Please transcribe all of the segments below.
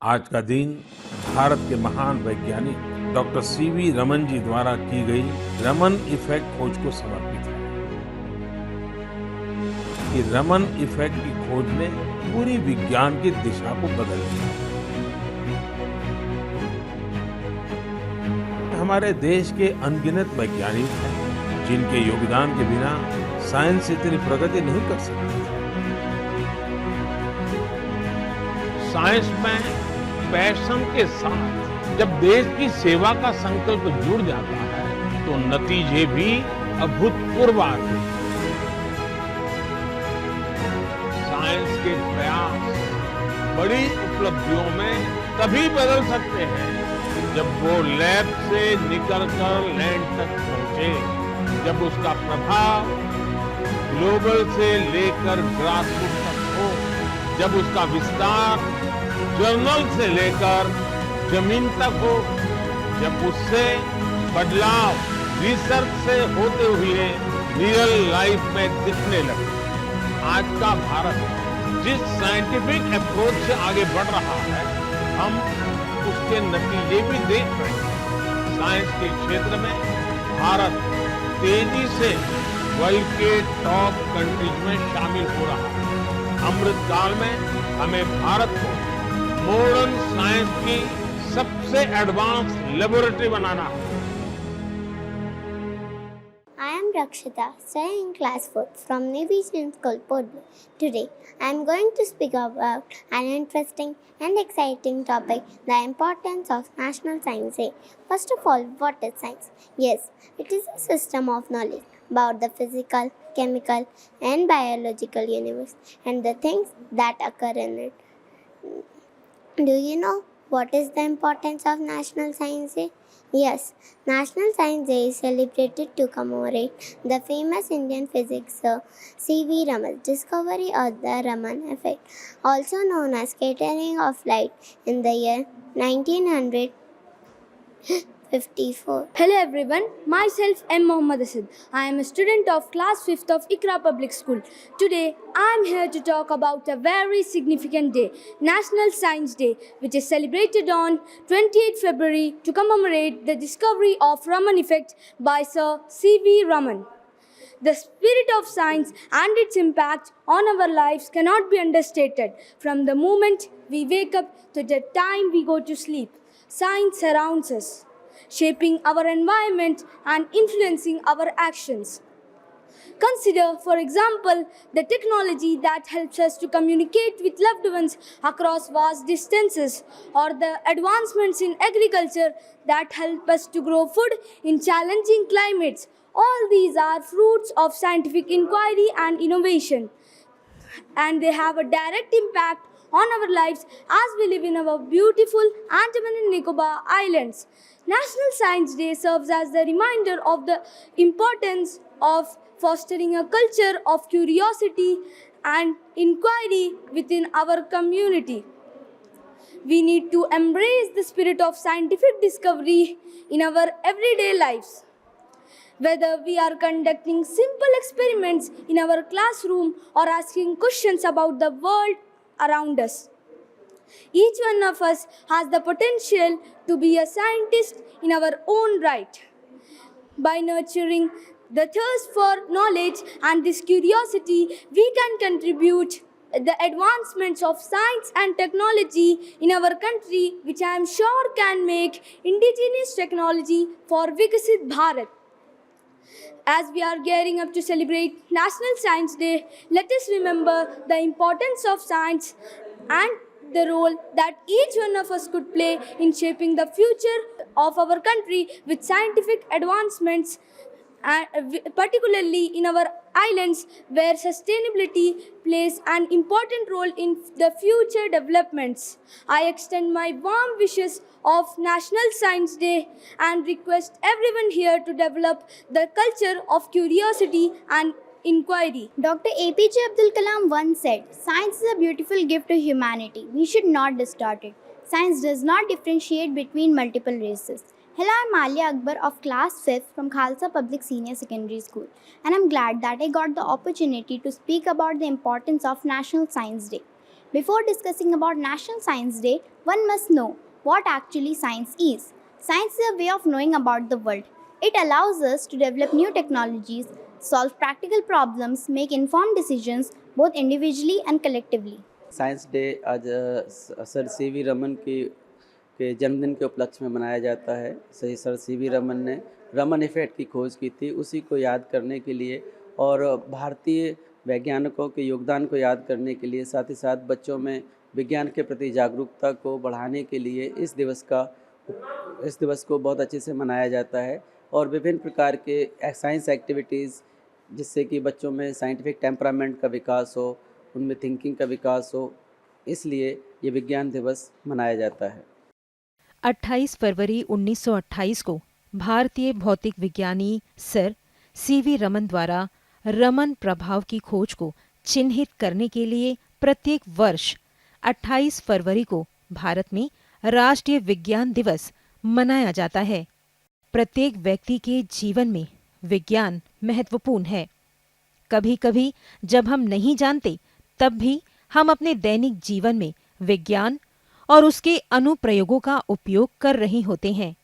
आज का दिन भारत के महान वैज्ञानिक डॉक्टर सीवी रमन जी द्वारा की गई रमन इफेक्ट खोज को समर्पित है। कि रमन इफेक्ट की खोज ने पूरी विज्ञान की दिशा को बदल दिया। हमारे देश के अनगिनत वैज्ञानिक हैं जिनके योगदान के बिना साइंस इतनी प्रगति नहीं कर सकती। साइंस में पैशन के साथ जब देश की सेवा का संकल्प जुड़ जाता है तो नतीजे भी अभूतपूर्व आते हैं। साइंस के प्रयास बड़ी उपलब्धियों में तभी बदल सकते हैं जब वो लैब से निकलकर लैंड तक पहुंचे, जब उसका प्रभाव ग्लोबल से लेकर ग्रासरूट तक हो, जब उसका विस्तार जर्नल से लेकर जमीन तक हो, जब उससे बदलाव रिसर्च से होते हुए रियल लाइफ में दिखने लगे। आज का भारत जिस साइंटिफिक अप्रोच से आगे बढ़ रहा है, हम उसके नतीजे भी देख रहे हैं। साइंस के क्षेत्र में भारत तेजी से वर्ल्ड के टॉप कंट्रीज में शामिल हो रहा है। अमृत काल में हमें भारत को मॉडर्न साइंस की सबसे एडवांस लेबोरेटरी बनाना है। I am Rakshita, studying in class 4th from Navy Science School, Port. Today, I am going to speak about an interesting and exciting topic, the importance of National Science Day. First of all, what is science? Yes, it is a system of knowledge about the physical, chemical, and biological universe and the things that occur in it. Do you know what is the importance of National Science Day? Yes, National Science Day is celebrated to commemorate the famous Indian physicist C.V. Raman's discovery of the Raman effect, also known as scattering of light, in the year 1954. Hello everyone, myself M. Mohammad Asad. I am a student of class 5th of Ikra Public School. Today I am here to talk about a very significant day, National Science Day, which is celebrated on 28 February to commemorate the discovery of Raman effect by Sir C.V. Raman. The spirit of science and its impact on our lives cannot be understated. From the moment we wake up to the time we go to sleep, science surrounds us, shaping our environment and influencing our actions. Consider, for example, the technology that helps us to communicate with loved ones across vast distances, or the advancements in agriculture that help us to grow food in challenging climates. All these are fruits of scientific inquiry and innovation, and they have a direct impact on our lives as we live in our beautiful Andaman and Nicobar Islands. National Science Day serves as a reminder of the importance of fostering a culture of curiosity and inquiry within our community. We need to embrace the spirit of scientific discovery in our everyday lives. Whether we are conducting simple experiments in our classroom or asking questions about the world around us, each one of us has the potential to be a scientist in our own right. By nurturing the thirst for knowledge and this curiosity, we can contribute the advancements of science and technology in our country, which I am sure can make indigenous technology for Vikasit Bharat. As we are gearing up to celebrate National Science Day, let us remember the importance of science and the role that each one of us could play in shaping the future of our country with scientific advancements, and particularly in our islands where sustainability plays an important role in the future developments. I extend my warm wishes of National Science Day and request everyone here to develop the culture of curiosity and inquiry. Dr. APJ Abdul Kalam once said, "Science is a beautiful gift to humanity. We should not distort it. Science does not differentiate between multiple races." Hello, I'm Alia Akbar of class 5th from Khalsa Public Senior Secondary School, and I'm glad that I got the opportunity to speak about the importance of National Science Day. Before discussing about National Science Day, one must know what actually science is. Science is a way of knowing about the world. It allows us to develop new technologies, solve practical problems, make informed decisions both individually and collectively. Science day आज sir CV Raman के जन्मदिन के उपलक्ष्य में मनाया जाता है। सही सर सीवी रमन ने रमन इफेक्ट की खोज की थी, उसी को याद करने के लिए और भारतीय वैज्ञानिकों के योगदान को याद करने के लिए, साथ ही साथ बच्चों में विज्ञान के प्रति जागरूकता को बढ़ाने के लिए इस दिवस को बहुत अच्छे से मनाया जाता है और विभिन्न प्रकार के साइंस एक्टिविटीज़, जिससे कि बच्चों में साइंटिफिक टेम्परामेंट का विकास हो, उनमें थिंकिंग का विकास हो, इसलिए ये विज्ञान दिवस मनाया जाता है। 28 फरवरी 1928 को भारतीय भौतिक विज्ञानी सर सीवी रमन द्वारा रमन प्रभाव की खोज को चिन्हित करने के लिए प्रत्येक वर्ष 28 फरवरी को भारत में राष्ट्रीय विज्ञान दिवस मनाया जाता है। प्रत्येक व्यक्ति के जीवन में विज्ञान महत्वपूर्ण है। कभी कभी जब हम नहीं जानते, तब भी हम अपने दैनिक जीवन में विज्ञान और उसके अनुप्रयोगों का उपयोग कर रहे होते हैं।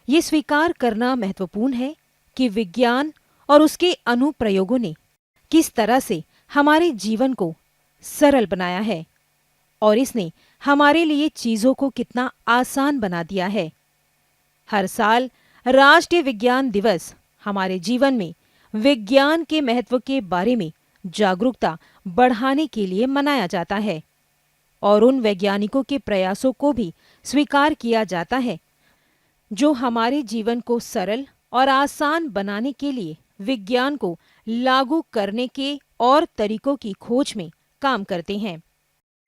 ये स्वीकार करना महत्वपूर्ण है कि विज्ञान और उसके अनुप्रयोगों ने किस तरह से हमारे जीवन को सरल बनाया है और इसने हमारे लिए चीजों को कितना आसान बना दिया है। हर साल राष्ट्रीय विज्ञान दिवस हमारे जीवन में विज्ञान के महत्व के बारे में जागरूकता बढ़ाने के लिए मनाया जाता है और उन वैज्ञानिकों के प्रयासों को भी स्वीकार किया जाता है जो हमारे जीवन को सरल और आसान बनाने के लिए विज्ञान को लागू करने के और तरीकों की खोज में काम करते हैं।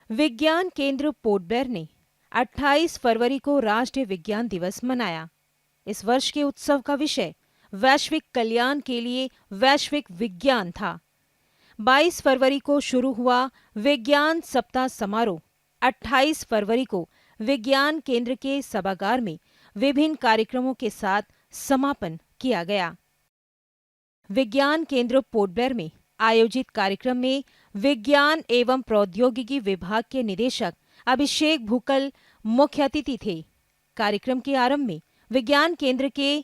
विज्ञान केंद्र पोर्ट ब्लेयर ने 28 फरवरी को राष्ट्रीय विज्ञान दिवस मनाया। इस वर्ष के उत्सव का विषय वैश्विक कल्याण के लिए वैश्विक विज्ञान था। 22 फरवरी को शुरू हुआ विज्ञान सप्ताह समारोह 28 फरवरी को विज्ञान केंद्र के सभागार में विभिन्न कार्यक्रमों के साथ समापन किया गया। विज्ञान केंद्र पोर्ट ब्लेयर में आयोजित कार्यक्रम में विज्ञान एवं प्रौद्योगिकी विभाग के निदेशक अभिषेक भूकल मुख्य अतिथि थे। कार्यक्रम के आरंभ में विज्ञान केंद्र के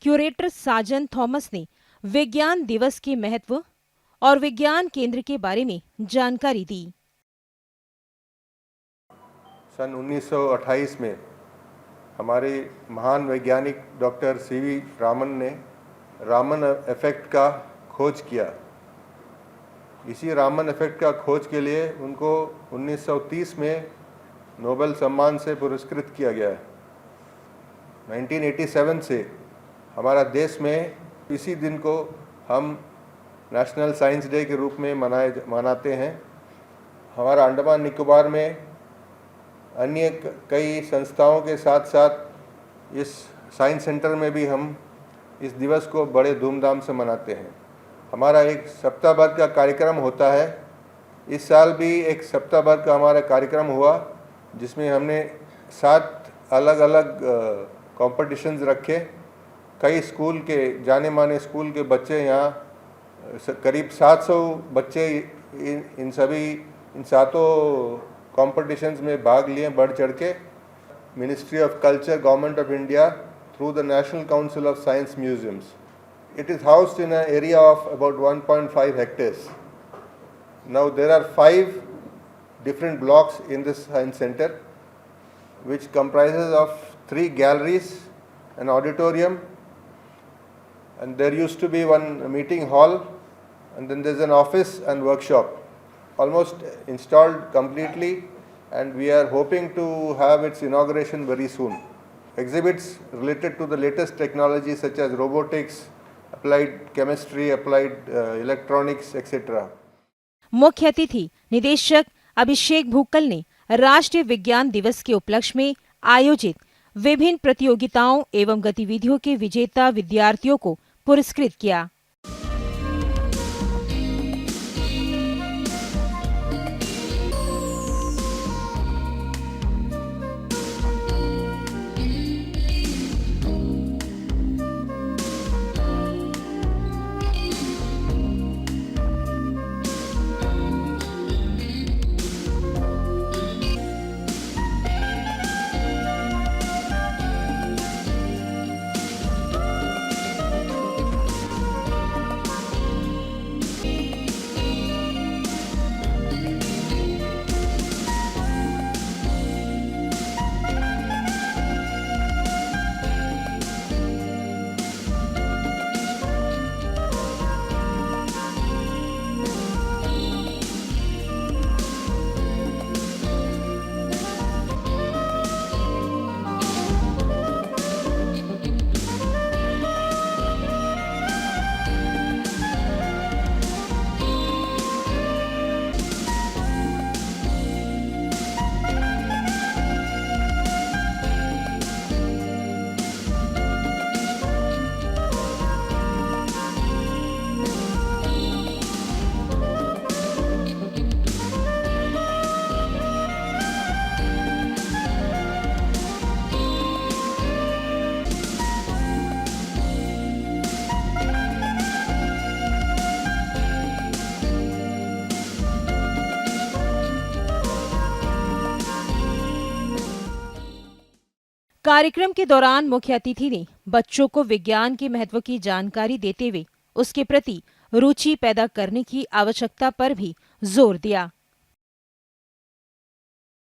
क्यूरेटर साजन थॉमस ने विज्ञान दिवस के महत्व और विज्ञान केंद्र के बारे में जानकारी दी। सन 1928 में हमारे महान वैज्ञानिक डॉक्टर सीवी रामन ने रामन इफेक्ट का खोज किया। इसी रामन इफेक्ट का खोज के लिए उनको 1930 में नोबेल सम्मान से पुरस्कृत किया गया। 1987 से हमारा देश में इसी दिन को हम नेशनल साइंस डे के रूप में मनाते हैं। हमारा अंडमान निकोबार में अन्य कई संस्थाओं के साथ साथ इस साइंस सेंटर में भी हम इस दिवस को बड़े धूमधाम से मनाते हैं। हमारा एक सप्ताह भर का कार्यक्रम होता है। इस साल भी एक सप्ताह भर का हमारा कार्यक्रम हुआ, जिसमें हमने 7 अलग अलग कॉम्पिटिशन्स रखे। कई स्कूल के जाने माने स्कूल के बच्चे यहाँ करीब 700 बच्चे इन 7 कॉम्पिटिशन्स में भाग लिए बढ़ चढ़ के। Ministry of culture, government of India through the national council of science museums. It is housed in an area of about 1.5 hectares. Now there are 5 different blocks in this science center, which comprises of 3 galleries, an auditorium, and there used to be one meeting hall, and then there's an office and workshop, almost installed completely, and we are hoping to have its inauguration very soon. Exhibits related to the latest technology such as robotics, applied chemistry, applied electronics, etc. मुख्य अतिथि निदेशक अभिषेक भूकल ने राष्ट्रीय विज्ञान दिवस के उपलक्ष्य में आयोजित विभिन्न प्रतियोगिताओं एवं गतिविधियों के विजेता विद्यार्थियों को पुरस्कृत किया। कार्यक्रम के दौरान मुख्य अतिथि ने बच्चों को विज्ञान के महत्व की जानकारी देते हुए उसके प्रति रुचि पैदा करने की आवश्यकता पर भी जोर दिया।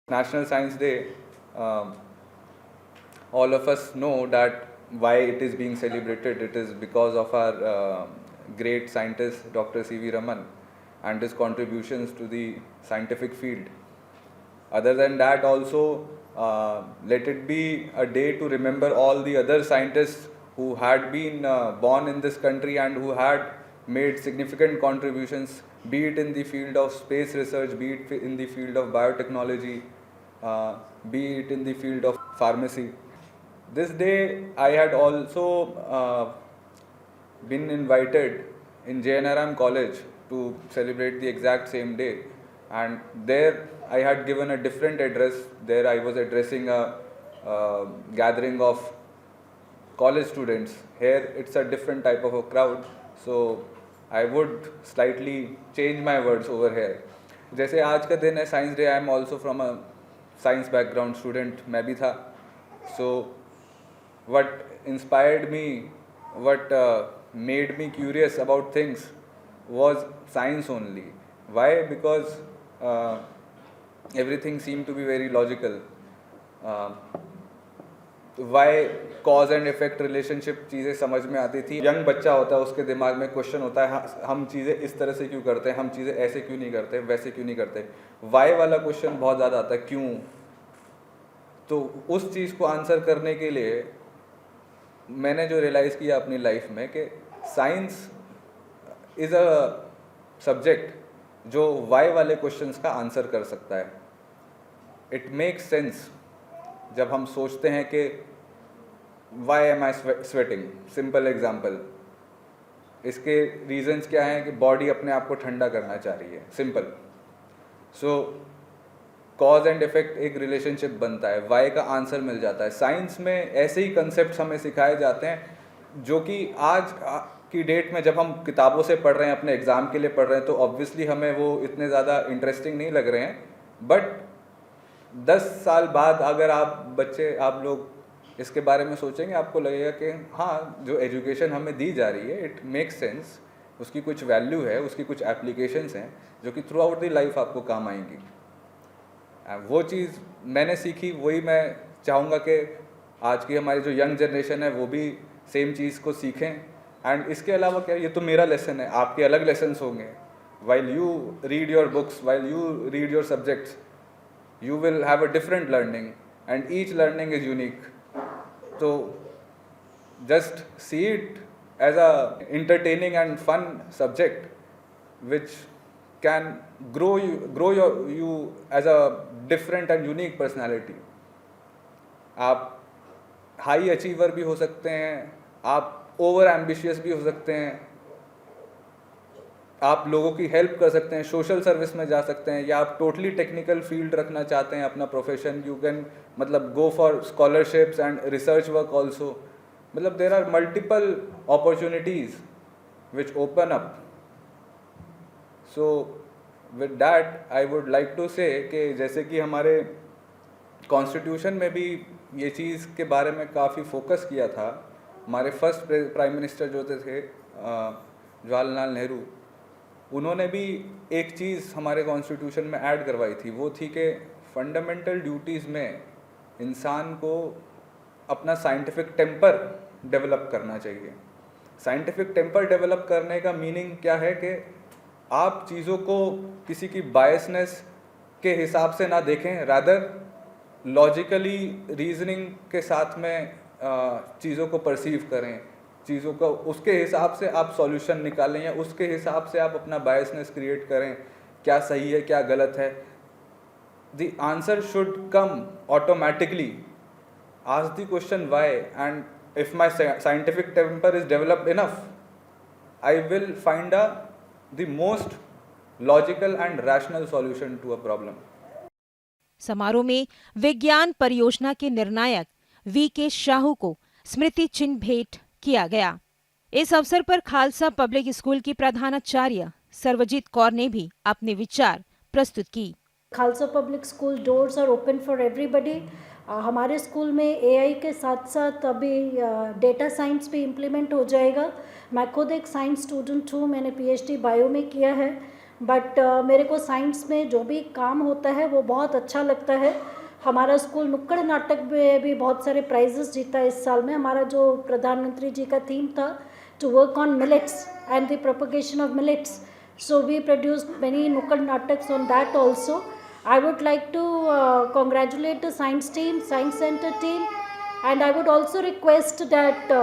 National Science Day, all of us know that why it is being celebrated. It is because of our great scientist Dr. C.V. Raman and his contributions to the scientific field. Other than that, also let it be a day to remember all the other scientists who had been born in this country and who had made significant contributions, be it in the field of space research, be it in the field of biotechnology, be it in the field of pharmacy. This day I had also been invited in JNRM College to celebrate the exact same day, and there I had given a different address. There I was addressing a gathering of college students. Here it's a different type of a crowd, so I would slightly change my words over here. जैसे आज का दिन है science day, I am also from a science background student, मैं भी था. सो what inspired me, what made me curious about things was science only. Why? Because everything seemed to be very logical. Why cause and effect relationship चीज़ें समझ में आती थी. Young बच्चा होता है, उसके दिमाग में क्वेश्चन होता है, हम चीज़ें इस तरह से क्यों करते हैं, हम चीज़ें ऐसे क्यों नहीं करते, वैसे क्यों नहीं करते. वाई वाला क्वेश्चन बहुत ज़्यादा आता है, क्यों. तो उस चीज़ को आंसर करने के लिए मैंने जो रियलाइज़ किया अपनी लाइफ में कि साइंस इज़ अ सब्जेक्ट जो वाई वाले क्वेश्चंस का आंसर कर सकता है. इट मेक्स सेंस जब हम सोचते हैं कि वाई एम आई स्वेटिंग. सिंपल एग्जांपल, इसके रीजंस क्या हैं कि बॉडी अपने आप को ठंडा करना चाह रही है, simple. Show cause and effect एक रिलेशनशिप बनता है, वाई का आंसर मिल जाता है. साइंस में ऐसे ही कंसेप्ट हमें सिखाए जाते हैं जो कि आज की डेट में जब हम किताबों से पढ़ रहे हैं, अपने एग्ज़ाम के लिए पढ़ रहे हैं, तो ऑब्वियसली हमें वो इतने ज़्यादा इंटरेस्टिंग नहीं लग रहे हैं. बट 10 साल बाद अगर आप लोग इसके बारे में सोचेंगे, आपको लगेगा कि हाँ, जो एजुकेशन हमें दी जा रही है, इट मेक्स सेंस, उसकी कुछ वैल्यू है, उसकी कुछ एप्लीकेशंस हैं जो कि थ्रू आउट द लाइफ आपको काम आएंगी. वो चीज़ मैंने सीखी, वही मैं चाहूँगा कि आज की हमारी जो यंग जनरेशन है वो भी सेम चीज़ को सीखें. एंड इसके अलावा क्या, ये तो मेरा लेसन है, आपके अलग लेसन्स होंगे. While you read your books, while you read your subjects, you will have a different learning and each learning is unique. So just see it as a entertaining and fun subject which can grow you as a different and unique personality. आप high achiever भी हो सकते हैं, आप over ambitious भी हो सकते हैं, आप लोगों की हेल्प कर सकते हैं, सोशल सर्विस में जा सकते हैं, या आप टोटली टेक्निकल फील्ड रखना चाहते हैं अपना प्रोफेशन, यू कैन मतलब go for scholarships and research work also. मतलब there are multiple opportunities which open up. So with that I would like to say कि जैसे कि हमारे कॉन्स्टिट्यूशन में भी ये चीज़ के बारे में काफ़ी फोकस किया था. हमारे फर्स्ट प्राइम मिनिस्टर जो थे जवाहरलाल नेहरू, उन्होंने भी एक चीज़ हमारे कॉन्स्टिट्यूशन में ऐड करवाई थी. वो थी कि फंडामेंटल ड्यूटीज़ में इंसान को अपना साइंटिफिक टेम्पर डेवलप करना चाहिए. साइंटिफिक टेम्पर डेवलप करने का मीनिंग क्या है कि आप चीज़ों को किसी की बायसनेस के हिसाब से ना देखें, रादर लॉजिकली रीजनिंग के साथ में चीज़ों को परसीव करें, चीज़ों को उसके हिसाब से आप सॉल्यूशन निकालें, या उसके हिसाब से आप अपना बायसनेस क्रिएट करें, क्या सही है क्या गलत है. The answer should come automatically. Ask the question why, and if my scientific temper is developed enough, I will find the most logical and rational solution to a problem. समारोह में विज्ञान परियोजना के निर्णायक वी.के. साहू को स्मृति चिन्ह भेंट किया गया. इस अवसर पर खालसा पब्लिक स्कूल की प्रधानाचार्य सर्वजीत कौर ने भी अपने विचार प्रस्तुत की. Khalsa Public School doors are open for everybody. हमारे स्कूल में एआई के साथ साथ अभी डेटा साइंस भी इम्प्लीमेंट हो जाएगा। मैं खुद एक साइंस स्टूडेंट हूँ, मैंने पीएचडी बायो में किया है, बट मेरे को साइंस में जो भी काम होता है वो बहुत अच्छा लगता है। हमारा स्कूल नुक्कड़ नाटक में भी बहुत सारे प्राइजेस जीता है इस साल में। हमारा जो प्रधानमंत्री जी का थीम था to work on millets and the propagation of millets, so we produced many nukkad nataks on that also. I would like to congratulate the science team, science center team, and I would also request that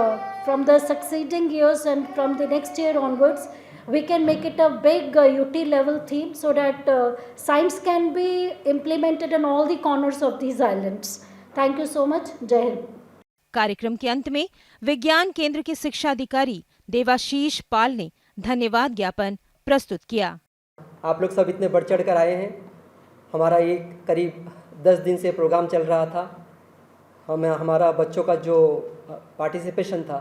from the succeeding years and from the next year onwards, we can make it a big UT level theme so that science can be implemented in all the corners of these islands. Thank you so much. Jai Hind. कार्यक्रम के अंत में विज्ञान केंद्र के शिक्षा अधिकारी देवाशीष पाल ने धन्यवाद ज्ञापन प्रस्तुत किया। आप लोग सब इतने बढ़ चढ़ कर आए हैं। हमारा ये करीब 10 दिन से प्रोग्राम चल रहा था। हमारा बच्चों का जो पार्टिसिपेशन था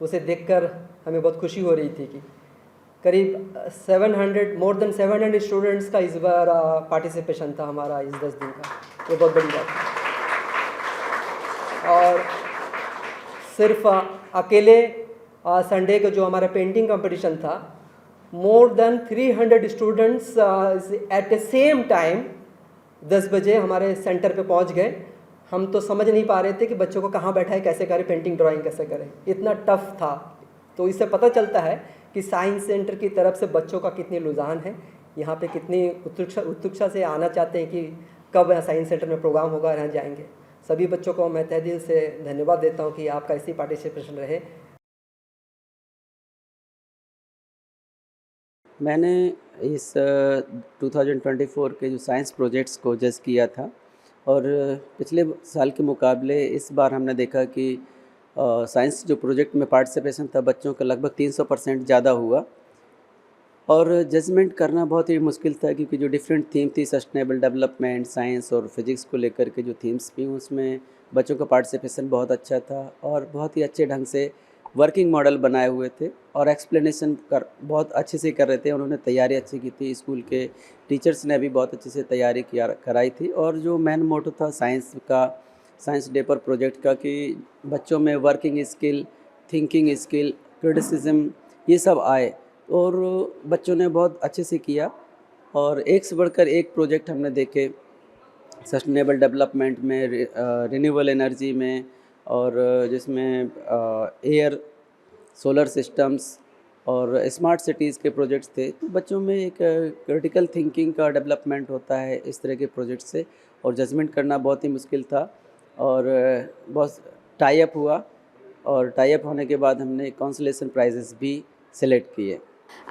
उसे देखकर हमें बहुत खुशी हो रही थी कि करीब मोर देन 700 स्टूडेंट्स का इस बार पार्टिसिपेशन था हमारा इस 10 दिन का। ये बहुत बड़ी बात है। और सिर्फ अकेले संडे को जो हमारा पेंटिंग कंपटीशन था, more than 300 students at the same time 10 बजे हमारे सेंटर पे पहुंच गए। हम तो समझ नहीं पा रहे थे कि बच्चों को कहाँ बैठाए, कैसे करें, पेंटिंग ड्राइंग कैसे करें, इतना टफ था। तो इससे पता चलता है कि साइंस सेंटर की तरफ से बच्चों का कितनी रुझान है, यहाँ पे कितनी उत्सुकता से आना चाहते हैं कि कब साइंस सेंटर में प्रोग्राम होगा, यहाँ जाएंगे। सभी बच्चों को मैं तहे दिल से धन्यवाद देता हूँ कि आपका ऐसी पार्टिसिपेशन रहे। मैंने इस 2024 के जो साइंस प्रोजेक्ट्स को जज किया था और पिछले साल के मुकाबले इस बार हमने देखा कि साइंस जो प्रोजेक्ट में पार्टिसिपेशन था बच्चों का लगभग 300% ज़्यादा हुआ। और जजमेंट करना बहुत ही मुश्किल था क्योंकि जो डिफरेंट थीम थी, सस्टेनेबल डेवलपमेंट, साइंस और फिजिक्स को लेकर के जो थीम्स थी उसमें बच्चों का पार्टिसिपेशन बहुत अच्छा था और बहुत ही अच्छे ढंग से वर्किंग मॉडल बनाए हुए थे और एक्सप्लेनेशन बहुत अच्छे से कर रहे थे। उन्होंने तैयारी अच्छी की थी, स्कूल के टीचर्स ने भी बहुत अच्छे से तैयारी कराई थी। और जो मेन मोटो था साइंस डे पर प्रोजेक्ट का कि बच्चों में working skill, thinking skill, criticism ये सब आए और बच्चों ने बहुत अच्छे से किया। और एक से बढ़कर एक प्रोजेक्ट हमने देखे, सस्टेनेबल डेवलपमेंट में, रिन्यूएबल एनर्जी में और जिसमें एयर, सोलर सिस्टम्स और स्मार्ट सिटीज़ के प्रोजेक्ट्स थे। तो बच्चों में एक क्रिटिकल थिंकिंग का डेवलपमेंट होता है इस तरह के प्रोजेक्ट से, और जजमेंट करना बहुत ही मुश्किल था। और बहुत टाई अप हुआ और टाई अप होने के बाद हमने कंसोलेशन प्राइजेस भी सेलेक्ट किए।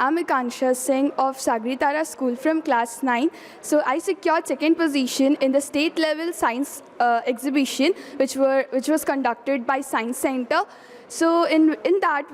I'm Akansha Singh of Sagritara School from class 9. So I secured second position in the state level science exhibition which was conducted by Science Center. So in that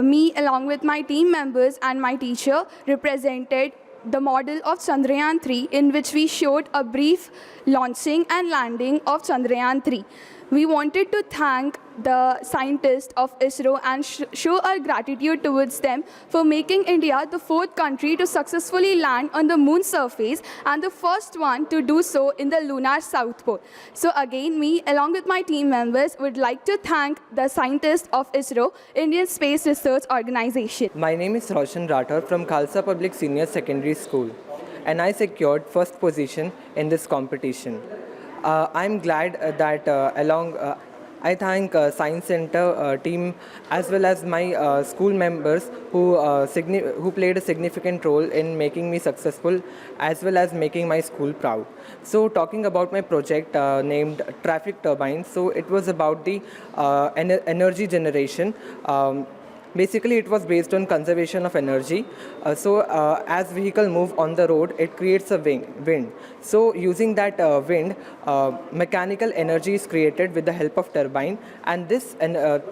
me along with my team members and my teacher represented the model of Chandrayaan 3, in which we showed a brief launching and landing of Chandrayaan 3. We wanted to thank the scientists of ISRO and show our gratitude towards them for making India the 4th country to successfully land on the moon's surface and the first one to do so in the lunar south pole. So again, me along with my team members would like to thank the scientists of ISRO, Indian Space Research Organization. My name is Roshan Rathore from Khalsa Public Senior Secondary School, and I secured first position in this competition. I'm glad that I thank Science Center team as well as my school members who played a significant role in making me successful as well as making my school proud. So talking about my project named Traffic Turbine, so it was about the energy generation. Basically, it was based on conservation of energy. As vehicle move on the road, it creates a wind. So using that wind, mechanical energy is created with the help of turbine, and this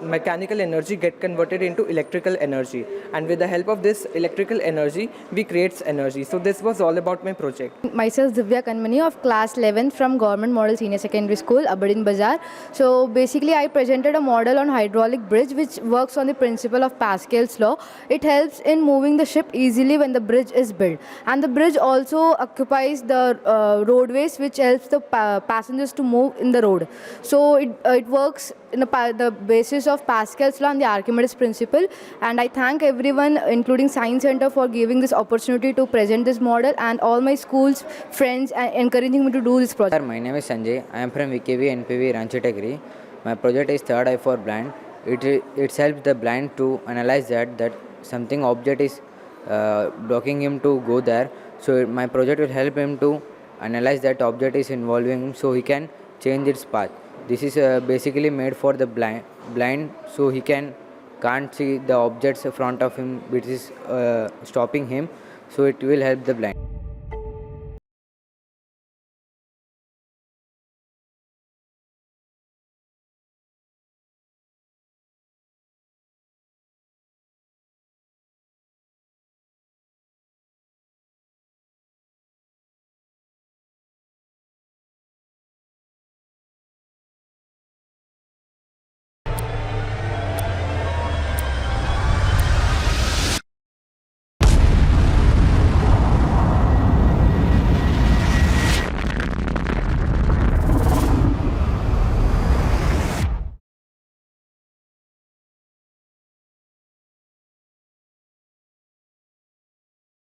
mechanical energy get converted into electrical energy. And with the help of this electrical energy, we create energy. So this was all about my project. Myself Divya Kanmani of class 11 from Government Model Senior Secondary School, Abadin Bazaar. So basically, I presented a model on hydraulic bridge which works on the principle of of Pascal's law. It helps in moving the ship easily when the bridge is built, and the bridge also occupies the roadways, which helps the passengers to move in the road. So it works in the basis of Pascal's law and the Archimedes principle. And I thank everyone, including Science Center, for giving this opportunity to present this model, and all my school's friends encouraging me to do this project. My name is Sanjay. I am from VKV NPV Ranchitegri. My project is Third Eye for Blind. It helps the blind to analyze that something object is blocking him to go there. So my project will help him to analyze that object is involving him, so he can change its path. This is basically made for the blind, so he can't see the objects in front of him which is stopping him. So it will help the blind.